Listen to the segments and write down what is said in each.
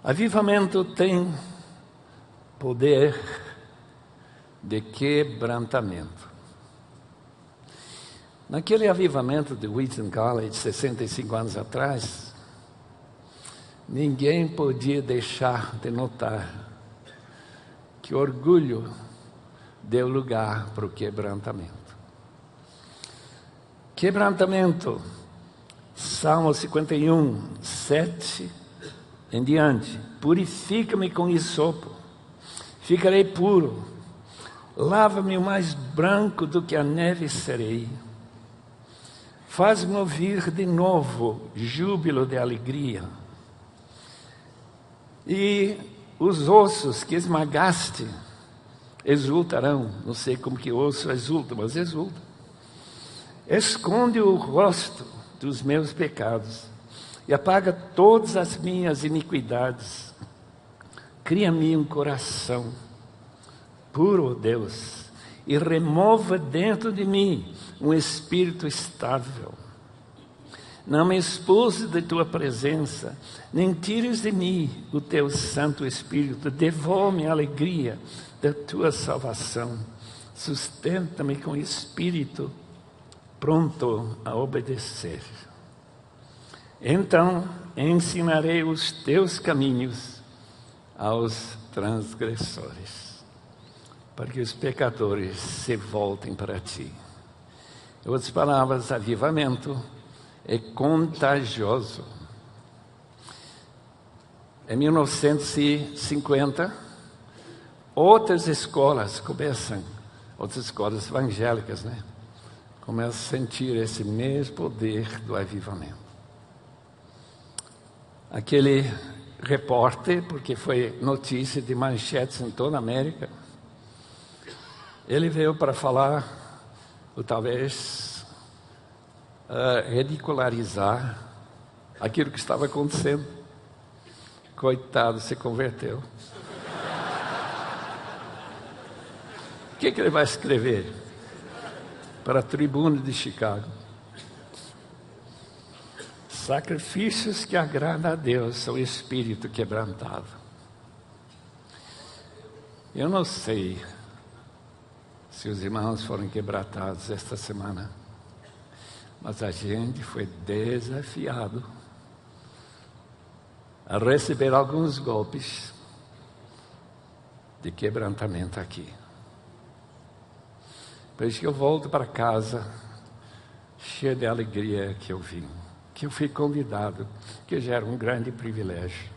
Avivamento tem poder de quebrantamento. Naquele avivamento de Wheaton College, 65 anos atrás, ninguém podia deixar de notar que orgulho deu lugar para o quebrantamento. Quebrantamento, Salmo 51, 7 em diante. Purifica-me com hisopo, ficarei puro. Lava-me o mais branco do que a neve serei. Faz-me ouvir de novo júbilo de alegria. E os ossos que esmagaste exultarão. Não sei como que osso exulta, mas exulta. Esconde o rosto dos meus pecados e apaga todas as minhas iniquidades. Cria-me um coração puro, ó Deus, e remova dentro de mim um espírito estável. Não me expulse de tua presença, nem tires de mim o teu Santo Espírito. Devolve-me a alegria da tua salvação. Sustenta-me com espírito pronto a obedecer. Então ensinarei os teus caminhos aos transgressores, para que os pecadores se voltem para ti. Em outras palavras, avivamento é contagioso. Em 1950, outras escolas começam, outras escolas evangélicas, começam a sentir esse mesmo poder do avivamento. Aquele repórter, porque foi notícia de manchetes em toda a América, ele veio para falar, ou talvez ridicularizar aquilo que estava acontecendo. Coitado, se converteu. O que ele vai escrever para a Tribuna de Chicago? Sacrifícios que agradam a Deus são espírito quebrantado. Eu não sei se os irmãos foram quebrantados esta semana, mas a gente foi desafiado a receber alguns golpes de quebrantamento aqui. Por isso que eu volto para casa cheio de alegria que eu vim, que eu fui convidado, que já era um grande privilégio.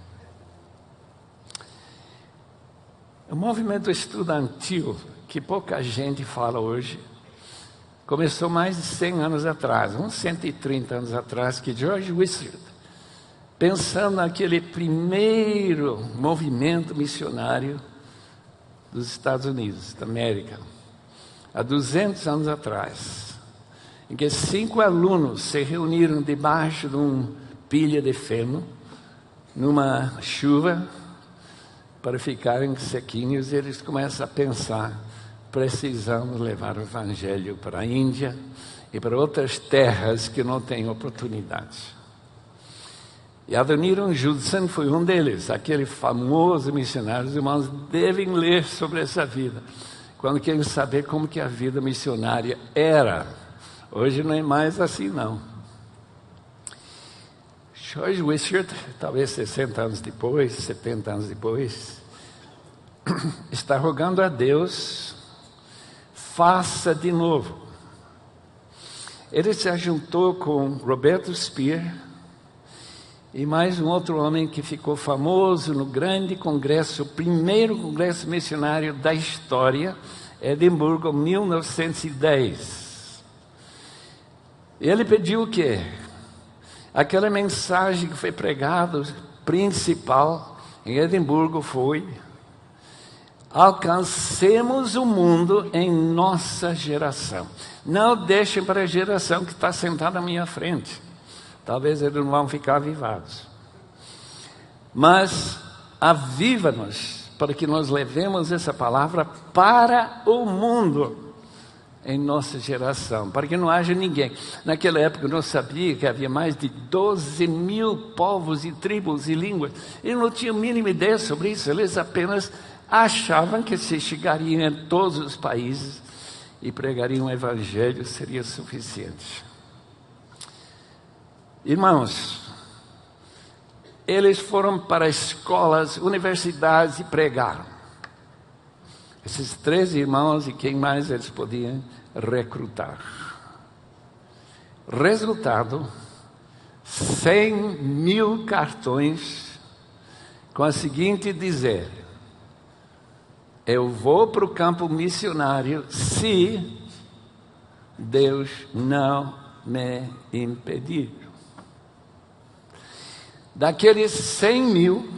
O movimento estudantil, que pouca gente fala hoje, começou mais de 100 anos atrás, uns 130 anos atrás, que George Whistler, pensando naquele primeiro movimento missionário dos Estados Unidos, da América, há 200 anos atrás, em que 5 alunos se reuniram debaixo de uma pilha de feno, numa chuva, para ficarem sequinhos, e eles começam a pensar: precisamos levar o Evangelho para a Índia e para outras terras que não têm oportunidade. E Adoniram Judson foi um deles, aquele famoso missionário. Os irmãos devem ler sobre essa vida, quando querem saber como que a vida missionária era. Hoje não é mais assim, não. George Whistler, talvez 60 anos depois, 70 anos depois, está rogando a Deus: faça de novo. Ele se ajuntou com Roberto Speer e mais um outro homem que ficou famoso no grande congresso, o primeiro congresso missionário da história, Edimburgo, 1910. Ele pediu o quê? Aquela mensagem que foi pregada, principal, em Edimburgo foi: alcancemos o mundo em nossa geração. Não deixem para a geração que está sentada à minha frente. Talvez eles não vão ficar avivados. Mas aviva-nos para que nós levemos essa palavra para o mundo em nossa geração, para que não haja ninguém. Naquela época eu não sabia que havia mais de 12.000 povos e tribos e línguas. Eu não tinha a mínima ideia sobre isso. Eles apenas achavam que se chegariam em todos os países e pregariam o evangelho seria suficiente. Irmãos, eles foram para escolas, universidades e pregaram. Esses 13 irmãos e quem mais eles podiam recrutar. Resultado, 100.000 cartões com a seguinte dizer: eu vou para o campo missionário se Deus não me impedir. Daqueles 100.000,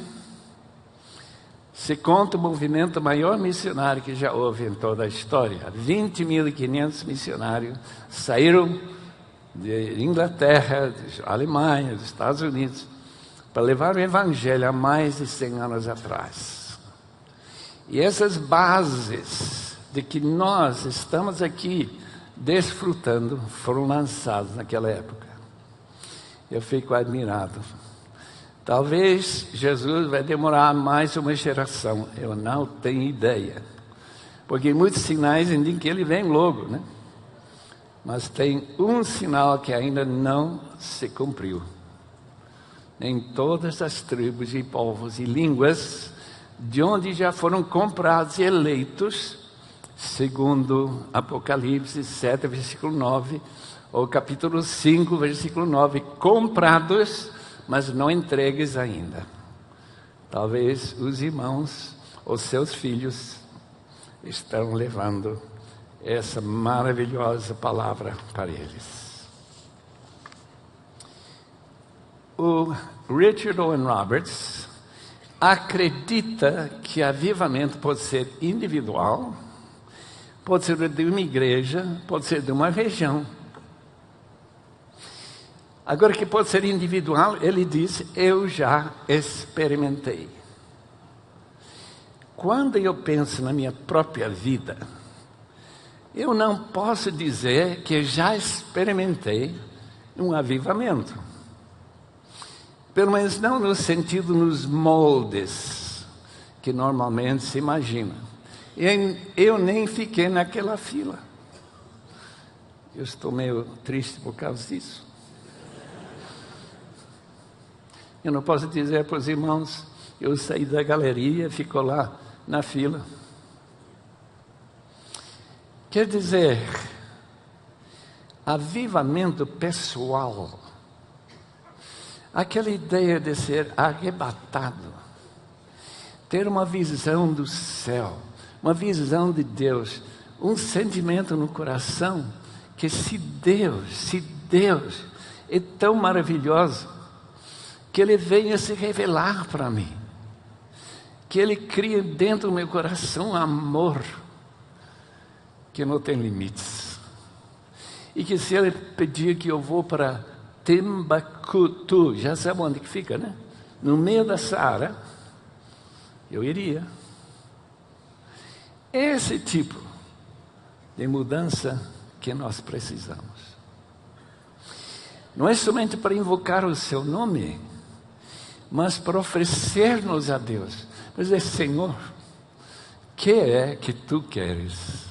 se conta o movimento maior missionário que já houve em toda a história. 20.500 missionários saíram de Inglaterra, de Alemanha, dos Estados Unidos, para levar o evangelho há mais de 100 anos atrás. E essas bases de que nós estamos aqui desfrutando foram lançadas naquela época. Eu fico admirado. Talvez Jesus vai demorar mais uma geração, eu não tenho ideia. Porque muitos sinais indicam que ele vem logo, né? Mas tem um sinal que ainda não se cumpriu. Em todas as tribos e povos e línguas, de onde já foram comprados e eleitos, segundo Apocalipse 7, versículo 9, ou capítulo 5, versículo 9, comprados, mas não entregues ainda. Talvez os irmãos ou seus filhos estão levando essa maravilhosa palavra para eles. O Richard Owen Roberts acredita que avivamento pode ser individual, pode ser de uma igreja, pode ser de uma região. Agora que pode ser individual, ele diz: eu já experimentei. Quando eu penso na minha própria vida, eu não posso dizer que já experimentei um avivamento. Pelo menos não no sentido, nos moldes que normalmente se imagina. Eu nem fiquei naquela fila. Eu estou meio triste por causa disso. Eu não posso dizer para os irmãos, eu saí da galeria, ficou lá na fila. Quer dizer, avivamento pessoal, aquela ideia de ser arrebatado, ter uma visão do céu, uma visão de Deus, um sentimento no coração, que se Deus é tão maravilhoso, que Ele venha se revelar para mim, que Ele crie dentro do meu coração um amor que não tem limites, e que se Ele pedir que eu vou para Timbuktu, já sabe onde que fica, né? No meio da Saara, eu iria. Esse tipo de mudança que nós precisamos. Não é somente para invocar o seu nome, mas para oferecer-nos a Deus. Mas é: Senhor, que é que Tu queres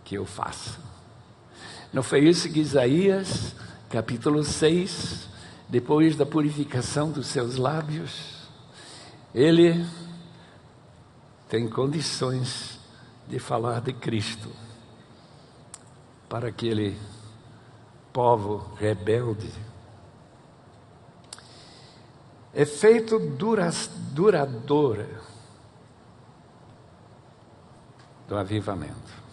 que eu faça? Não foi isso que Isaías, capítulo 6, depois da purificação dos seus lábios, ele tem condições de falar de Cristo para aquele povo rebelde. Efeito duradouro do avivamento.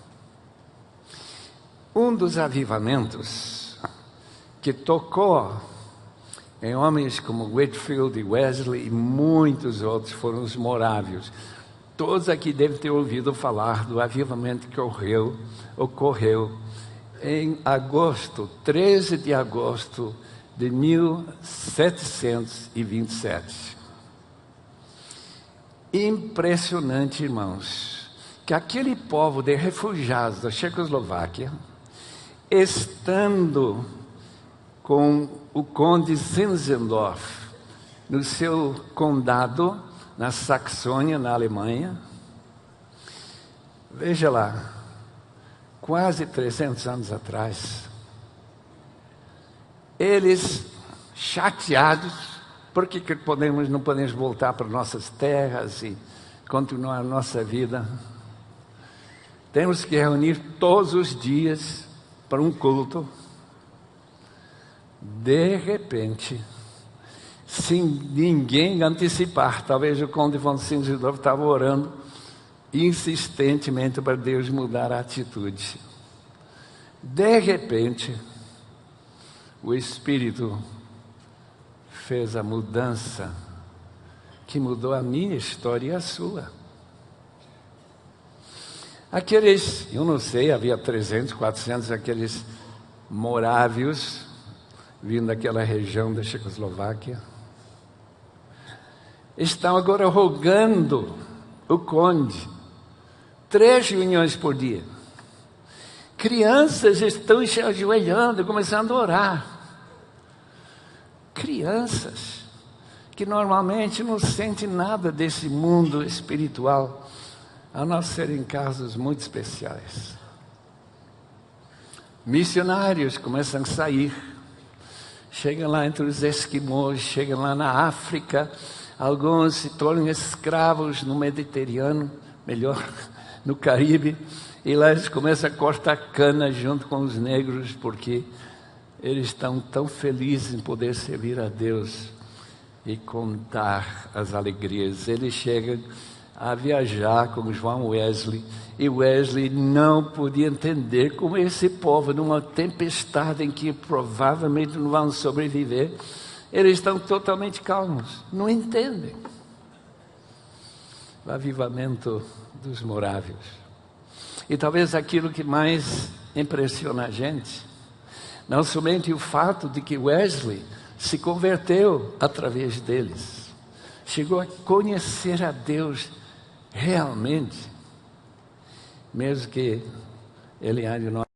Um dos avivamentos que tocou em homens como Whitefield e Wesley e muitos outros foram os morávios. Todos aqui devem ter ouvido falar do avivamento que ocorreu em agosto, 13 de agosto de 1727. Impressionante, irmãos, que aquele povo de refugiados da Checoslováquia, estando com o conde Zinzendorf no seu condado, na Saxônia, na Alemanha. Veja lá, quase 300 anos atrás, eles chateados, porque não podemos voltar para nossas terras e continuar a nossa vida. Temos que reunir todos os dias para um culto. De repente, sem ninguém antecipar, talvez o conde von Zinzendorf estava orando insistentemente para Deus mudar a atitude. De repente, o Espírito fez a mudança que mudou a minha história e a sua. Aqueles, eu não sei, havia 300, 400, aqueles morávios vindo daquela região da Checoslováquia, estão agora rogando o conde 3 reuniões por dia. Crianças estão se ajoelhando, começando a orar. Crianças que normalmente não sentem nada desse mundo espiritual, a não ser em casos muito especiais. Missionários começam a sair, chegam lá entre os esquimós, chegam lá na África, alguns se tornam escravos no Mediterrâneo, melhor, no Caribe, e lá eles começam a cortar cana junto com os negros, porque eles estão tão felizes em poder servir a Deus e contar as alegrias. Eles chegam a viajar com João Wesley, e Wesley não podia entender como esse povo, numa tempestade em que provavelmente não vão sobreviver, eles estão totalmente calmos, não entendem. O avivamento dos morávios. E talvez aquilo que mais impressiona a gente, não somente o fato de que Wesley se converteu através deles, chegou a conhecer a Deus realmente, mesmo que ele ainda não